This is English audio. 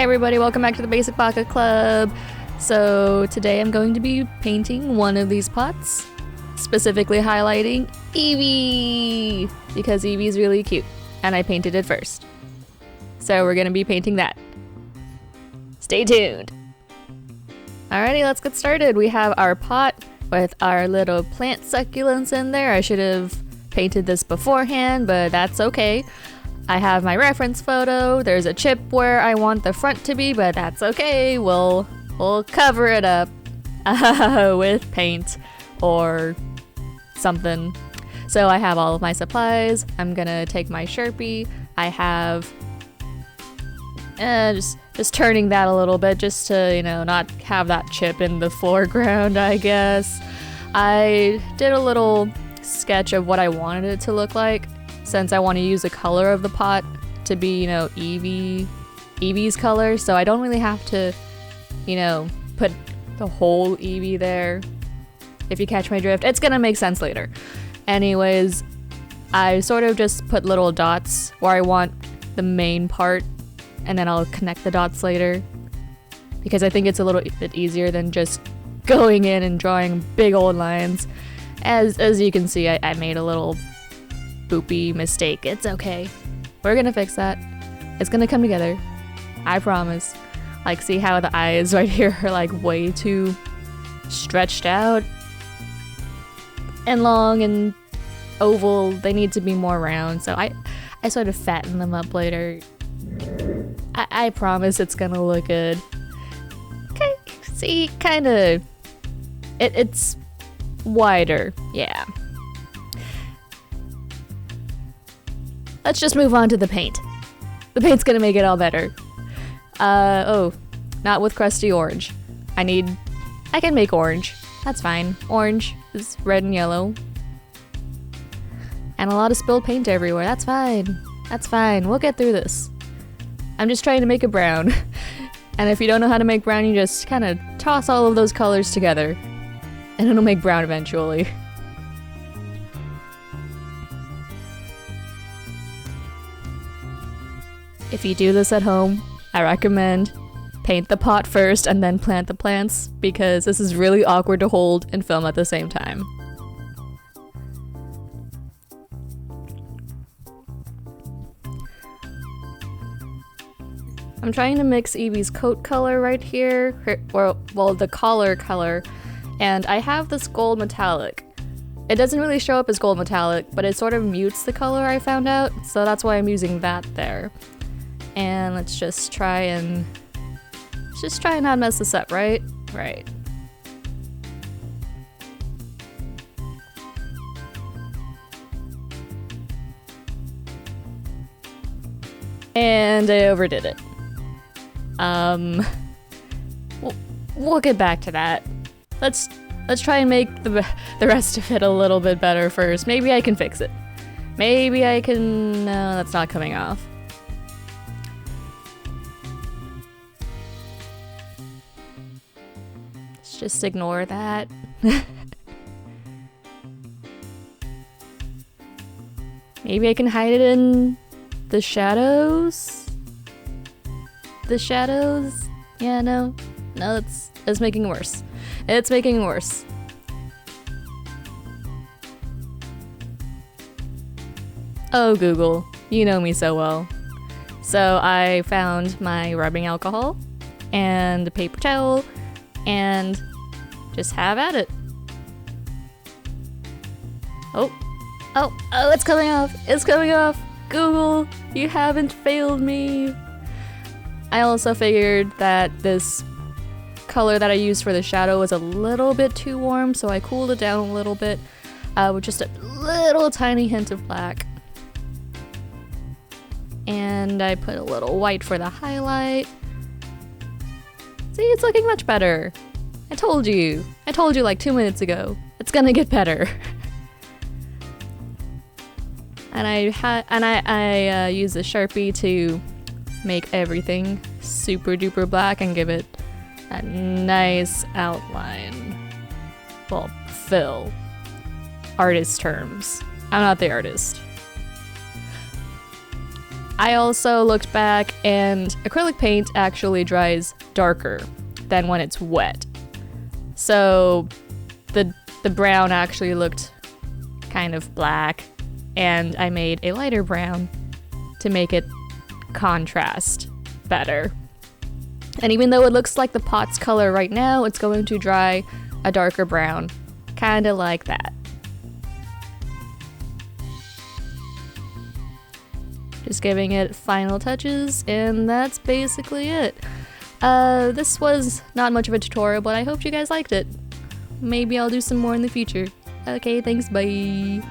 everybody, welcome back to the Basic Pocket Club. So today I'm going to be painting one of these pots, specifically highlighting Eevee, because Eevee's really cute and I painted it first. So we're going to be painting that. Stay tuned. Alrighty, let's get started. We have our pot with our little plant succulents in there. I should have painted this beforehand, but that's okay. I have my reference photo. There's a chip where I want the front to be, but that's okay. We'll cover it up with paint or something. So I have all of my supplies. I'm gonna take my Sharpie. I have just turning that a little bit just to, not have that chip in the foreground, I guess. I did a little sketch of what I wanted it to look like, since I want to use the color of the pot to be, Eevee's color, so I don't really have to, put the whole Eevee there. If you catch my drift, it's gonna make sense later. Anyways, I sort of just put little dots where I want the main part, and then I'll connect the dots later, because I think it's a little bit easier than just going in and drawing big old lines. As you can see, I made a little boopy mistake. It's okay. We're gonna fix that. It's gonna come together. I promise. Like, see how the eyes right here are like way too stretched out and long and oval. They need to be more round, so I sort of fatten them up later. I promise it's gonna look good. Okay, see, kinda it's wider, yeah. Let's just move on to the paint. The paint's gonna make it all better. Oh, not with crusty orange. I can make orange. That's fine. Orange is red and yellow. And a lot of spilled paint everywhere. That's fine. That's fine. We'll get through this. I'm just trying to make it brown. And if you don't know how to make brown, you just kind of toss all of those colors together. And it'll make brown eventually. If you do this at home, I recommend paint the pot first and then plant the plants, because this is really awkward to hold and film at the same time. I'm trying to mix Eevee's coat color right here, the collar color, and I have this gold metallic. It doesn't really show up as gold metallic, but it sort of mutes the color, I found out, so that's why I'm using that there. And let's just try and not mess this up, right? Right. And I overdid it. We'll get back to that. Let's try and make the rest of it a little bit better first. Maybe I can fix it. Maybe I can... No, that's not coming off. Just ignore that. Maybe I can hide it in the shadows? The shadows? Yeah, no, it's making it worse. It's making it worse. Oh, Google, you know me so well. So I found my rubbing alcohol and a paper towel and just have at it. Oh, it's coming off. It's coming off. Google, you haven't failed me. I also figured that this color that I used for the shadow was a little bit too warm, so I cooled it down a little bit with just a little tiny hint of black. And I put a little white for the highlight. See, it's looking much better. I told you like 2 minutes ago. It's gonna get better. And I use the Sharpie to make everything super duper black and give it a nice outline. Well, fill. Artist terms. I'm not the artist. I also looked back, and acrylic paint actually dries darker than when it's wet. So the brown actually looked kind of black, and I made a lighter brown to make it contrast better. And even though it looks like the pot's color right now, it's going to dry a darker brown, kind of like that. Just giving it final touches, and that's basically it. This was not much of a tutorial, but I hope you guys liked it. Maybe I'll do some more in the future. Okay, thanks, bye!